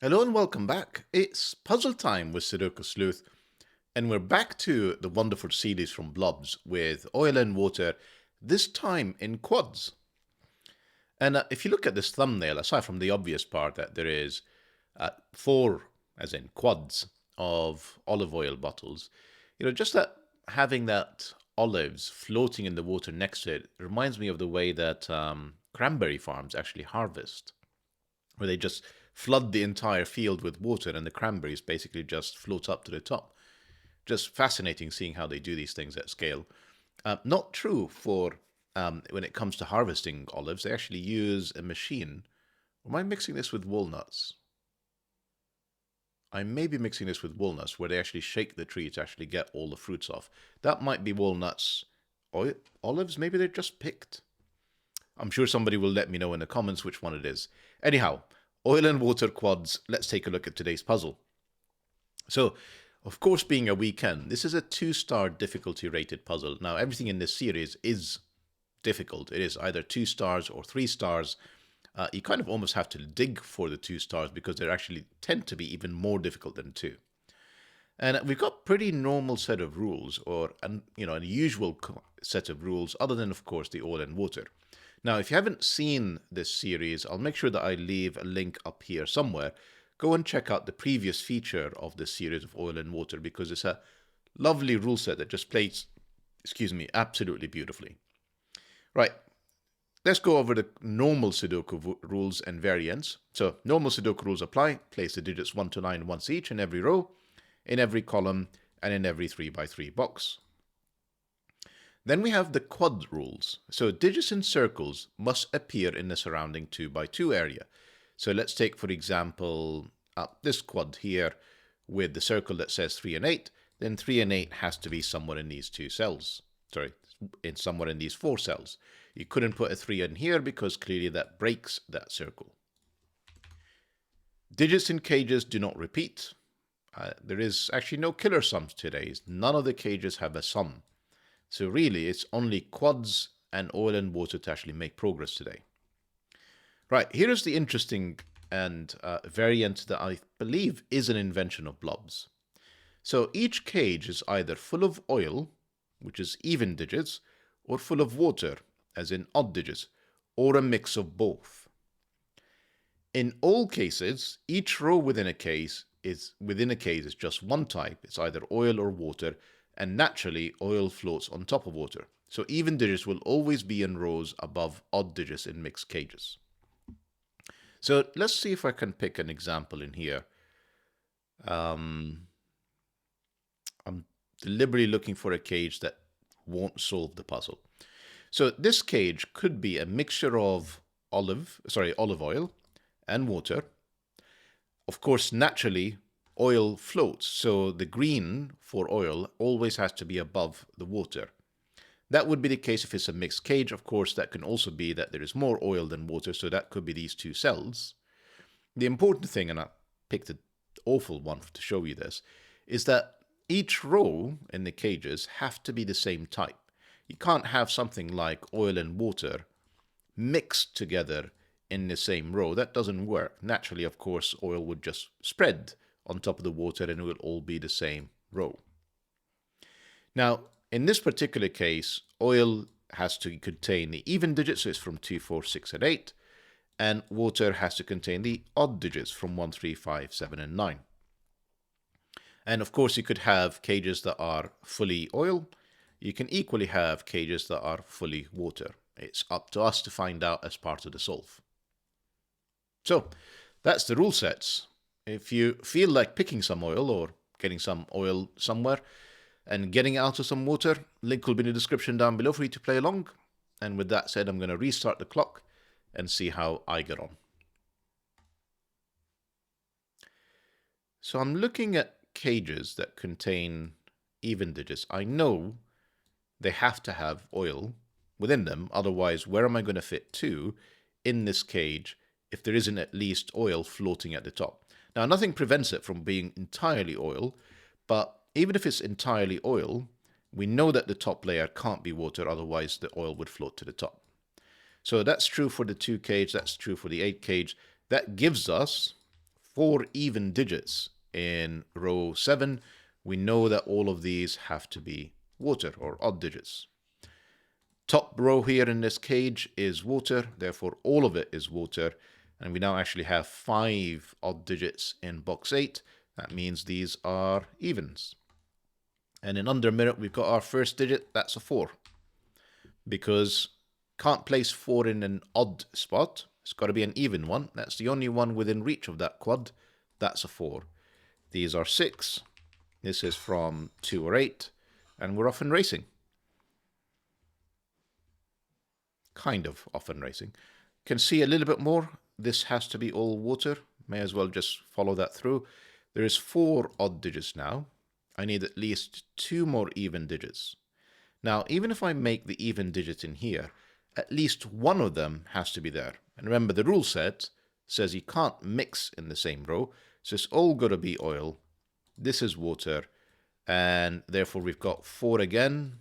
Hello and welcome back. It's puzzle time with Sudoku Sleuth, and we're back to the wonderful series from Blobz with oil and water, this time in quads. And if you look at this thumbnail, aside from the obvious part that there is four, as in quads, of olive oil bottles, just that having that olives floating in the water next to it reminds me of the way that cranberry farms actually harvest, where they just flood the entire field with water and the cranberries basically just float up to the top. Just fascinating seeing how they do these things at scale. Not true for when it comes to harvesting olives. They actually use a machine. Am I mixing this with walnuts? I may be mixing this with walnuts, where they actually shake the tree to actually get all the fruits off. That might be walnuts. Olives, maybe they're just picked. I'm sure somebody will let me know in the comments which one it is. Anyhow, oil and water quads, let's take a look at today's puzzle. So, of course, being a weekend, this is a 2-star difficulty rated puzzle. Now, everything in this series is difficult. It is either 2 stars or 3 stars. You kind of almost have to dig for the 2 stars because they actually tend to be even more difficult than 2. And we've got pretty normal set of rules, or an usual set of rules, other than, of course, the oil and water. Now, if you haven't seen this series, I'll make sure that I leave a link up here somewhere. Go and check out the previous feature of this series of oil and water, because it's a lovely rule set that just plays, absolutely beautifully. Right, let's go over the normal Sudoku rules and variants. So, normal Sudoku rules apply. Place the digits 1 to 9 once each in every row, in every column, and in every 3x3 box. Then we have the quad rules. So digits in circles must appear in the surrounding 2x2 area. So let's take, for example, this quad here with the circle that says 3 and 8. Then 3 and 8 has to be somewhere in these 2 cells. Somewhere in these 4 cells. You couldn't put a 3 in here because clearly that breaks that circle. Digits in cages do not repeat. There is actually no killer sums today. None of the cages have a sum. So really, it's only quads and oil and water to actually make progress today. Right, here is the interesting and variant that I believe is an invention of Blobz. So each cage is either full of oil, which is even digits, or full of water, as in odd digits, or a mix of both. In all cases, each row within a case is just one type. It's either oil or water, and naturally, oil floats on top of water. So even digits will always be in rows above odd digits in mixed cages. So let's see if I can pick an example in here. I'm deliberately looking for a cage that won't solve the puzzle. So this cage could be a mixture of olive oil and water. Of course, naturally, oil floats, so the green for oil always has to be above the water. That would be the case if it's a mixed cage. Of course, that can also be that there is more oil than water, so that could be these 2 cells. The important thing, and I picked an awful one to show you this, is that each row in the cages have to be the same type. You can't have something like oil and water mixed together in the same row. That doesn't work. Naturally, of course, oil would just spread on top of the water and it will all be the same row. Now, in this particular case, oil has to contain the even digits, so it's from 2, 4, 6, and 8, and water has to contain the odd digits from 1, 3, 5, 7, and 9. And of course, you could have cages that are fully oil. You can equally have cages that are fully water. It's up to us to find out as part of the solve. So, that's the rule sets. If you feel like picking some oil or getting some oil somewhere and getting out of some water, link will be in the description down below for you to play along. And with that said, I'm going to restart the clock and see how I get on. So I'm looking at cages that contain even digits. I know they have to have oil within them, otherwise where am I going to fit 2 in this cage if there isn't at least oil floating at the top? Now, nothing prevents it from being entirely oil, but even if it's entirely oil, we know that the top layer can't be water, otherwise the oil would float to the top. So that's true for the 2 cage, that's true for the 8 cage. That gives us 4 even digits in row 7, we know that all of these have to be water or odd digits. Top row here in this cage is water, therefore all of it is water. And we now actually have 5 odd digits in box 8. That means these are evens. And in under a minute, we've got our first digit, that's a 4. Because can't place 4 in an odd spot, it's got to be an even one. That's the only one within reach of that quad, that's a 4. These are 6. This is from 2 or 8, and we're off and racing. Kind of off and racing. Can see a little bit more. This has to be all water. May as well just follow that through. There is 4 odd digits now. I need at least 2 more even digits. Now, even if I make the even digits in here, at least one of them has to be there. And remember, the rule set says you can't mix in the same row. So it's all got to be oil. This is water. And therefore, we've got 4 again.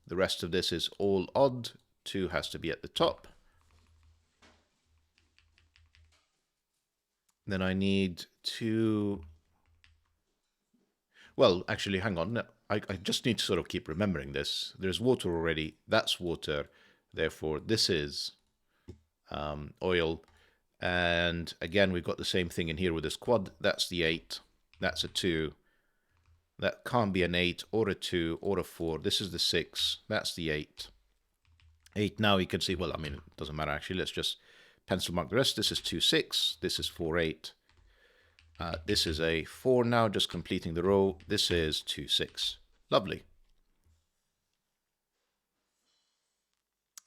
The rest of this is all odd. 2 has to be at the top. Then I need 2. Well, actually, hang on. I just need to sort of keep remembering this. There's water already. That's water. Therefore, this is oil. And again, we've got the same thing in here with this quad. That's the 8. That's a 2. That can't be an 8 or a 2 or a 4. This is the 6. That's the 8. 8 now you can see, well, I mean, it doesn't matter actually. Let's just pencil mark the rest. This is 2, 6. This is 4, 8. This is a 4 now, just completing the row. This is 2, 6. Lovely.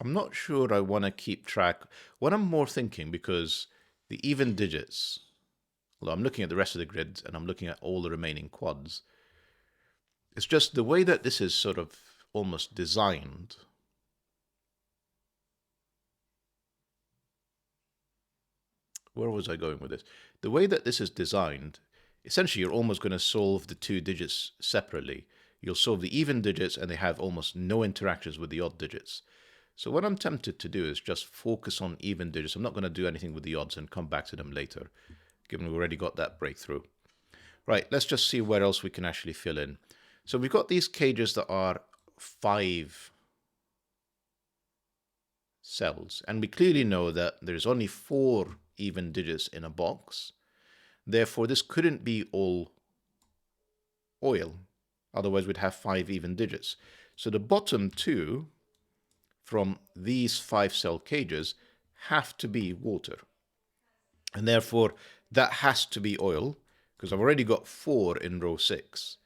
I'm not sure I want to keep track. What I'm more thinking, because the even digits, although I'm looking at the rest of the grid and I'm looking at all the remaining quads, it's just the way that this is sort of almost designed. Where was I going with this? The way that this is designed, essentially you're almost going to solve the 2 digits separately. You'll solve the even digits and they have almost no interactions with the odd digits. So what I'm tempted to do is just focus on even digits. I'm not going to do anything with the odds and come back to them later, given we've already got that breakthrough. Right, let's just see where else we can actually fill in. So we've got these cages that are 5 cells, and we clearly know that there's only 4 even digits in a box. Therefore, this couldn't be all oil. Otherwise, we'd have 5 even digits. So the bottom 2 from these 5 cell cages have to be water. And therefore, that has to be oil, because I've already got 4 in row 6.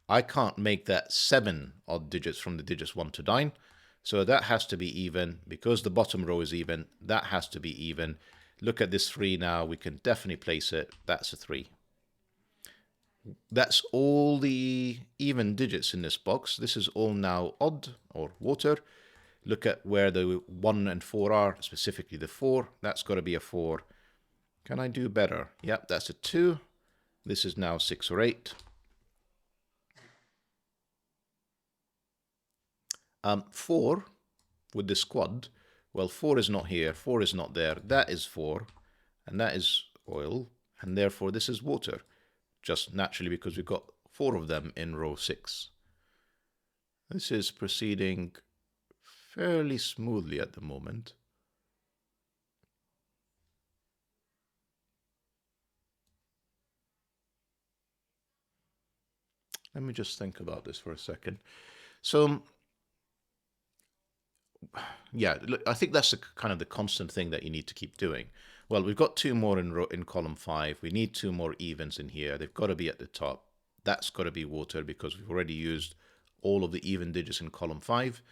I can't make that 7 odd digits from the digits 1 to 9. So that has to be even. Because the bottom row is even, that has to be even. Look at this 3 now. We can definitely place it. That's a 3. That's all the even digits in this box. This is all now odd or water. Look at where the 1 and 4 are, specifically the 4. That's got to be a 4. Can I do better? Yep, that's a 2. This is now 6 or 8. 4 with this quad. Well, 4 is not here, 4 is not there. That is 4, and that is oil, and therefore this is water. Just naturally because we've got 4 of them in row 6. This is proceeding fairly smoothly at the moment. Let me just think about this for a second. So, yeah, look, I think that's kind of the constant thing that you need to keep doing. Well, we've got 2 more in column 5. We need 2 more evens in here. They've got to be at the top. That's got to be water because we've already used all of the even digits in column 5.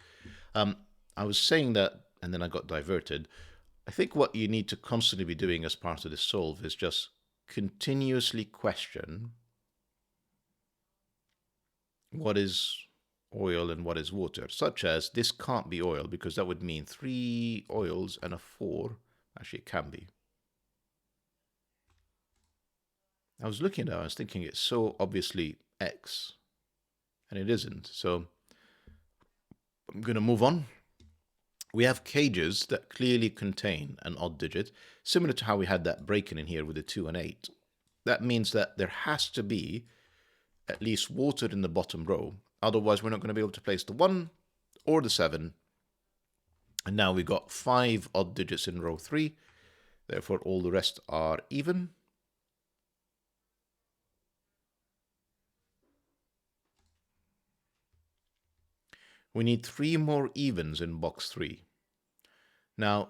I was saying that, and then I got diverted. I think what you need to constantly be doing as part of this solve is just continuously question what is oil and what is water, such as this can't be oil because that would mean 3 oils and a 4. Actually, it can be. I was looking at it, I was thinking it's so obviously X, and it isn't. So I'm going to move on. We have cages that clearly contain an odd digit, similar to how we had that break-in in here with the 2 and 8. that means that there has to be at least water in the bottom row. Otherwise, we're not going to be able to place the 1 or the 7. And now we've got 5 odd digits in row 3. Therefore, all the rest are even. We need 3 more evens in box 3. Now,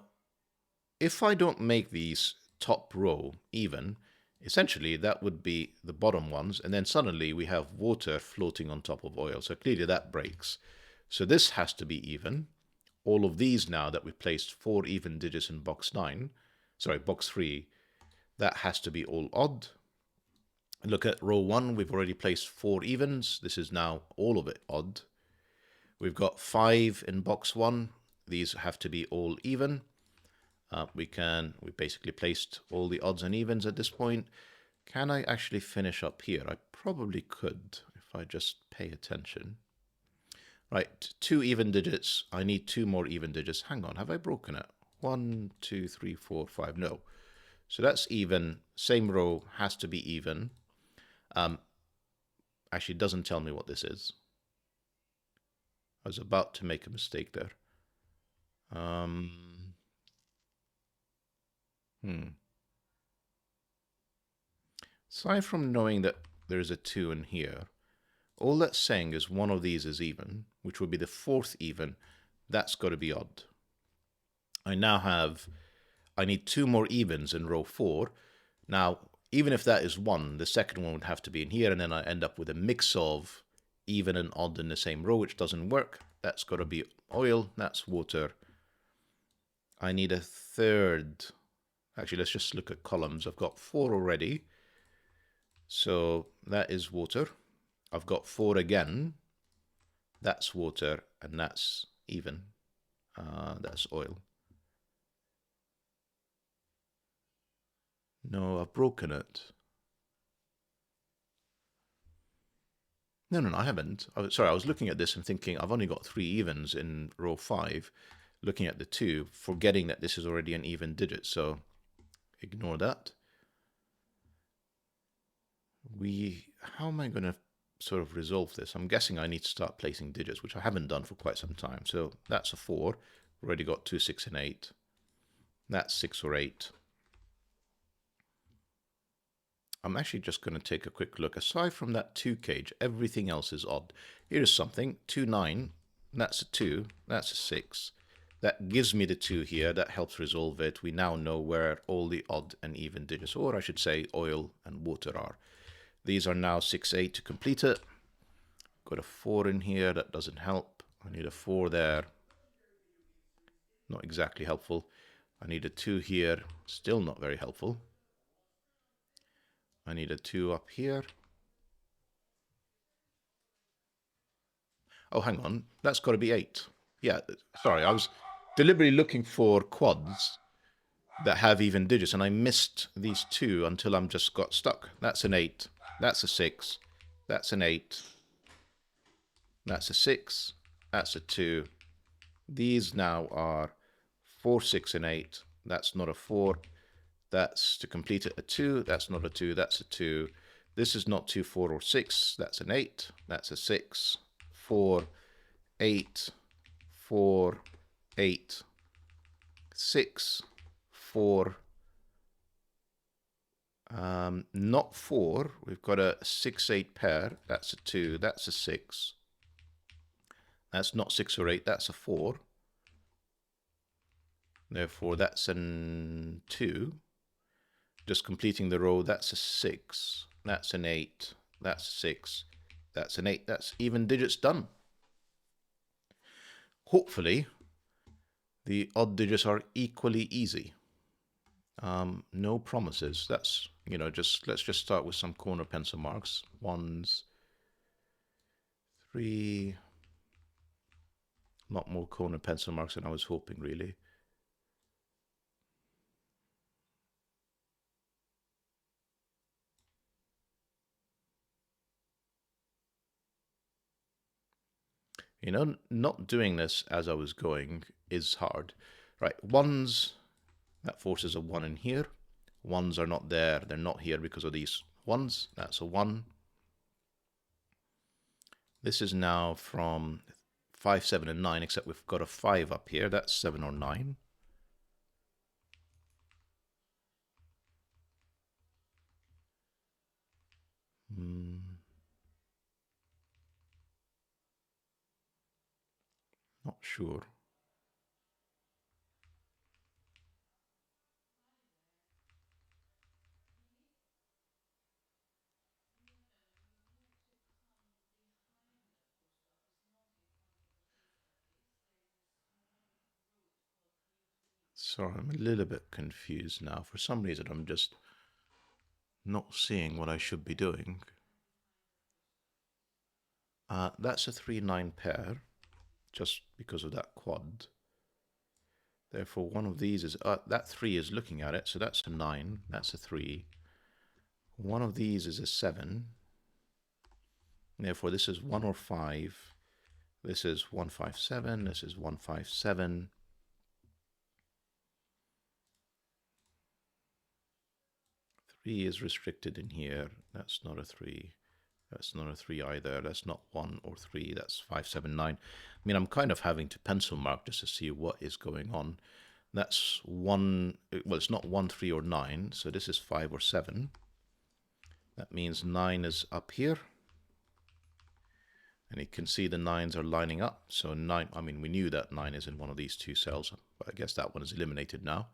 if I don't make these top row even, essentially that would be the bottom ones, and then suddenly we have water floating on top of oil. So clearly that breaks. So this has to be even. All of these now that we placed 4 even digits in box 3, that has to be all odd. Look at row 1, we've already placed 4 evens. This is now all of it odd. We've got 5 in box 1. These have to be all even. We basically placed all the odds and evens at this point. Can I actually finish up here? I probably could if I just pay attention. Right, 2 even digits. I need 2 more even digits. Hang on, have I broken it? 1, 2, 3, 4, 5. No. So that's even. Same row has to be even. Actually, it doesn't tell me what this is. I was about to make a mistake there. Aside from knowing that there's a 2 in here, all that's saying is one of these is even, which would be the 4th even. That's got to be odd. I need 2 more evens in row 4. Now, even if that is 1, the second one would have to be in here, and then I end up with a mix of even and odd in the same row, which doesn't work. That's got to be oil, that's water. I need a 3rd. Actually, let's just look at columns. I've got 4 already. So that is water. I've got 4 again. That's water, and that's even. That's oil. No, I've broken it. No, I haven't. Sorry, I was looking at this and thinking I've only got 3 evens in row 5. Looking at the 2, forgetting that this is already an even digit, so ignore that. How am I going to sort of resolve this? I'm guessing I need to start placing digits, which I haven't done for quite some time. So that's a 4. Already got 2, 6, and 8. That's 6 or 8. I'm actually just going to take a quick look. Aside from that 2 cage, everything else is odd. Here's something, 2, 9. That's a 2. That's a 6. That gives me the 2 here. That helps resolve it. We now know where all the odd and even digits, or I should say oil and water, are. These are now 6, 8 to complete it. Got a 4 in here. That doesn't help. I need a 4 there. Not exactly helpful. I need a 2 here. Still not very helpful. I need a 2 up here. Oh, hang on. That's got to be 8. Yeah, sorry. I was deliberately looking for quads that have even digits, and I missed these 2 until I'm just got stuck. That's an 8. That's a 6. That's an 8. That's a 6. That's a 2. These now are 4, 6, and 8. That's not a 4. That's, to complete it, a 2. That's not a 2. That's a 2. This is not 2, 4, or 6. That's an 8. That's a 6. 4, 8, 4, 8, 6, 4. Not 4. We've got a 6, 8 pair. That's a 2. That's a 6. That's not 6 or 8. That's a 4. Therefore, that's an 2. Just completing the row, that's a 6. That's an 8. That's a 6. That's an 8. That's even digits done. Hopefully, the odd digits are equally easy. No promises. That's, let's just start with some corner pencil marks. 1s, 3. A lot more corner pencil marks than I was hoping, really. Not doing this as I was going is hard. Right, 1s, that forces a 1 in here. Ones are not there. They're not here because of these ones. That's a 1. This is now from 5, 7, and 9, except we've got a 5 up here. That's 7 or 9. Not sure. Sorry, I'm a little bit confused now. For some reason, I'm just not seeing what I should be doing. That's a 3-9 pair, just because of that quad. Therefore, one of these is, that 3 is looking at it, so that's a 9, that's a 3. One of these is a 7. Therefore, this is 1 or 5. This is 157, this is 157. Three is restricted in here. That's not a 3. That's not a 3 either. That's not 1 or 3. That's 5, 7, 9. I mean, I'm kind of having to pencil mark just to see what is going on. That's 1. Well, it's not 1, 3, or 9. So this is 5 or 7. That means 9 is up here. And you can see the 9s are lining up. So 9, I mean, we knew that 9 is in one of these two cells, but I guess that one is eliminated now.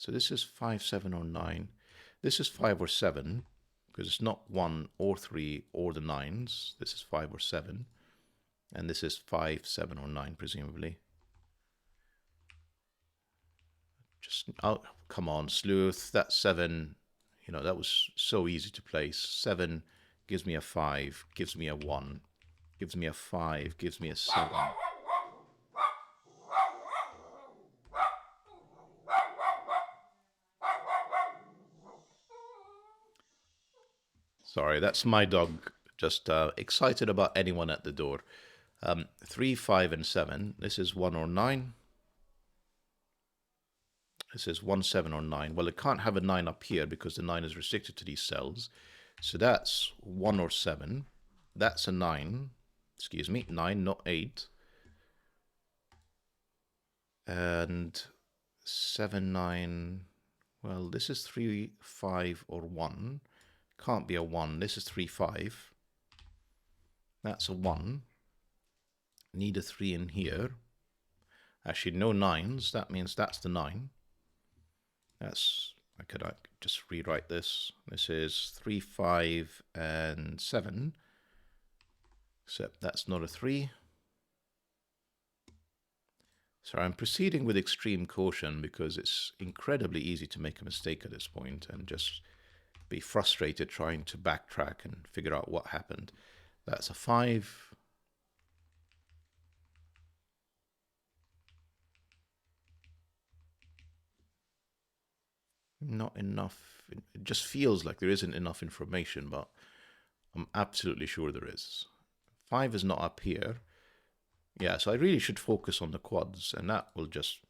So this is 5, 7, or 9. This is 5 or 7, because it's not 1 or 3 or the 9s. This is 5 or 7. And this is 5, 7, or 9, presumably. Just, oh, come on, Sleuth. That's 7. You know, that was so easy to place. 7 gives me a 5, gives me a 1, gives me a 5, gives me a 7. Sorry, that's my dog just excited about anyone at the door. 3, 5, and 7. This is 1 or 9. This is 1, 7, or 9. Well, it can't have a 9 up here because the 9 is restricted to these cells. So that's 1 or 7. That's a 9. Excuse me, 9, not 8. And 7, 9. Well, this is 3, 5, or 1. Can't be a 1. This is 3, 5. That's a 1. Need a 3 in here. Actually, no 9s. That means that's the 9. That's, I could just rewrite this. This is 3, 5, and 7. Except that's not a 3. So I'm proceeding with extreme caution because it's incredibly easy to make a mistake at this point and just be frustrated trying to backtrack and figure out what happened. That's a 5. Not enough. It just feels like there isn't enough information, but I'm absolutely sure there is. 5 is not up here. Yeah, so I really should focus on the quads, and that will just,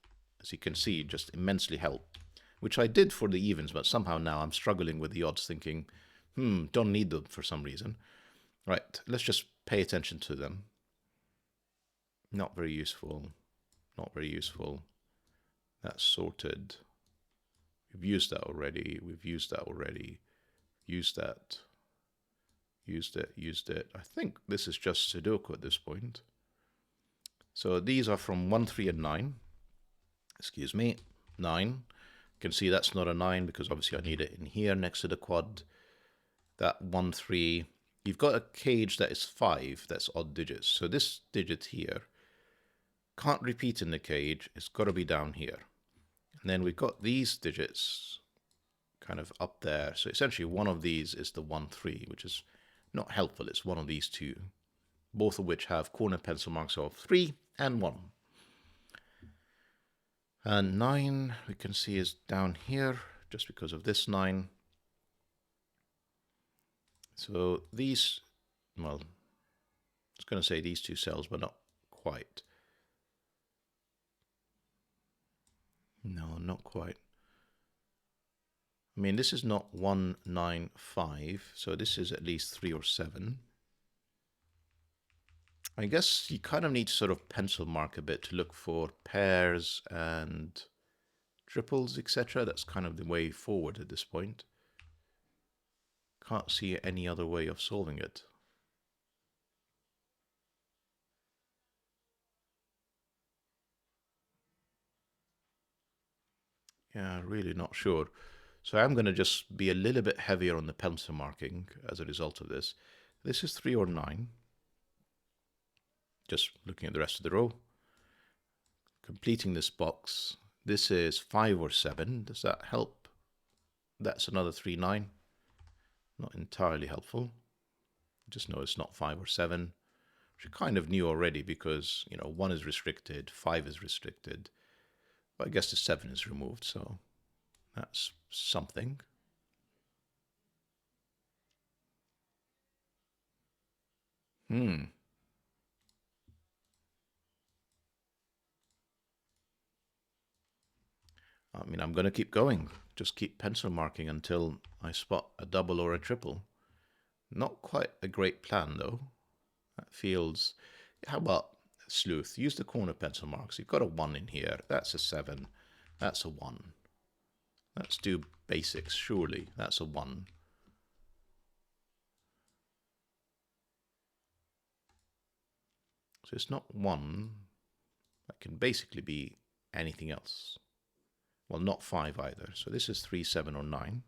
as you can see, just immensely help. Which I did for the evens, but somehow now I'm struggling with the odds, thinking, don't need them for some reason. Right, let's just pay attention to them. Not very useful. Not very useful. That's sorted. We've used that already. We've used that already. Used that. Used it. Used it. I think this is just Sudoku at this point. So these are from 1, 3, and 9. Excuse me. 9. You can see that's not a 9 because obviously I need it in here next to the quad. That 1, 3. You've got a cage that is 5. That's odd digits. So this digit here can't repeat in the cage. It's got to be down here. And then we've got these digits kind of up there. So essentially one of these is the 1, 3, which is not helpful. It's one of these two, both of which have corner pencil marks of 3 and 1. And 9, we can see, is down here just because of this 9. So these, well, I was going to say these two cells, but not quite. No, not quite. I mean, this is not 1, 9, 5, so this is at least 3 or 7. I guess you kind of need to sort of pencil mark a bit to look for pairs and triples, etc. That's kind of the way forward at this point. Can't see any other way of solving it. Yeah, really not sure. So I'm going to just be a little bit heavier on the pencil marking as a result of this. This is 3 or 9. Just looking at the rest of the row. Completing this box. This is 5 or 7. Does that help? That's another 3, 9. Not entirely helpful. Just know it's not 5 or 7. Which I kind of knew already because, 1 is restricted, 5 is restricted. But I guess the 7 is removed, so that's something. I mean, I'm going to keep going. Just keep pencil marking until I spot a double or a triple. Not quite a great plan, though. That feels... How about Sleuth? Use the corner pencil marks. You've got a 1 in here. That's a 7. That's a 1. Let's do basics, surely. That's a 1. So it's not 1. That can basically be anything else. Well, not 5 either. So this is 3, 7, or 9.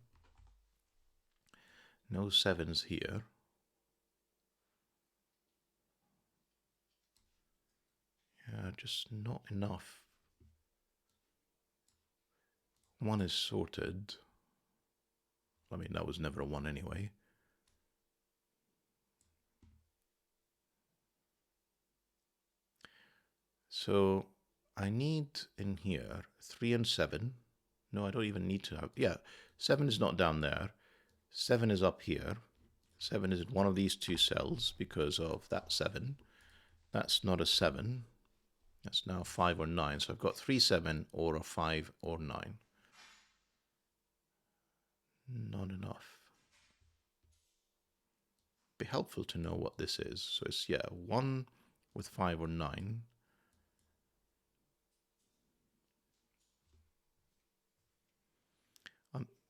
No 7s here. Yeah, just not enough. 1 is sorted. I mean, that was never a 1 anyway. So I need in here 3 and 7. No, I don't even need to have... Yeah, 7 is not down there. 7 is up here. 7 is in one of these two cells because of that 7. That's not a 7. That's now 5 or 9. So I've got 3, 7, or a 5 or 9. Not enough. Be helpful to know what this is. So it's, yeah, 1 with 5 or 9.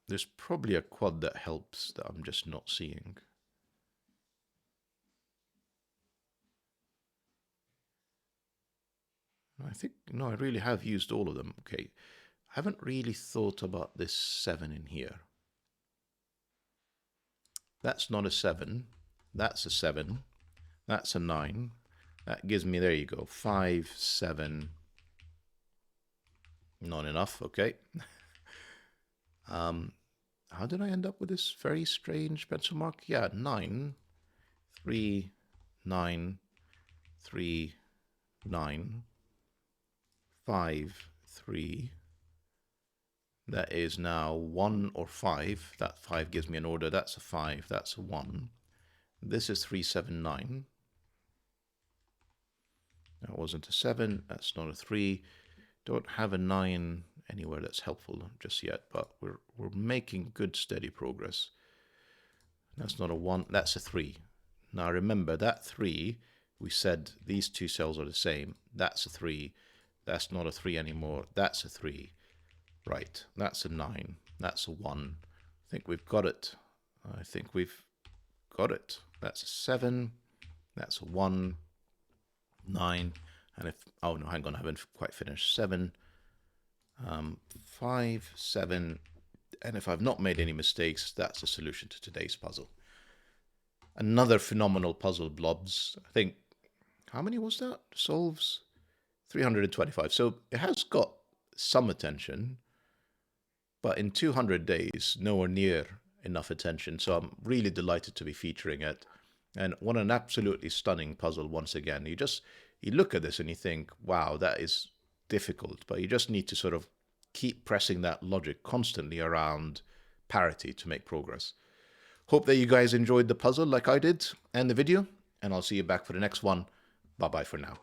There's probably a quad that helps that I'm just not seeing. I think, no, I really have used all of them. Okay, I haven't really thought about this 7 in here. That's not a 7. That's a 7. That's a 9. That gives me, there you go, 5, 7. Not enough, okay. How did I end up with this very strange pencil mark? Yeah, 9, 3, 9, 3, 9, 5, 3. That is now 1 or 5. That 5 gives me an order. That's a 5. That's a 1. This is 3, 7, 9. That wasn't a 7. That's not a 3. Don't have a 9 anywhere that's helpful just yet, but we're making good steady progress. That's not a 1. That's a 3. Now remember that 3, we said these two cells are the same. That's a 3. That's not a 3 anymore. That's a 3. Right, that's a 9. That's a 1. I think we've got it. I think we've got it. That's a 7. That's a 1. 9. And if, oh no, hang on, I haven't quite finished. 7, 5, 7. And if I've not made any mistakes, that's the solution to today's puzzle. Another phenomenal puzzle, Blobz. I think, how many was that? Solves 325. So it has got some attention, but in 200 days, nowhere near enough attention. So I'm really delighted to be featuring it. And what an absolutely stunning puzzle once again. You look at this and you think, wow, that is difficult. But you just need to sort of keep pressing that logic constantly around parity to make progress. Hope that you guys enjoyed the puzzle like I did and the video. And I'll see you back for the next one. Bye-bye for now.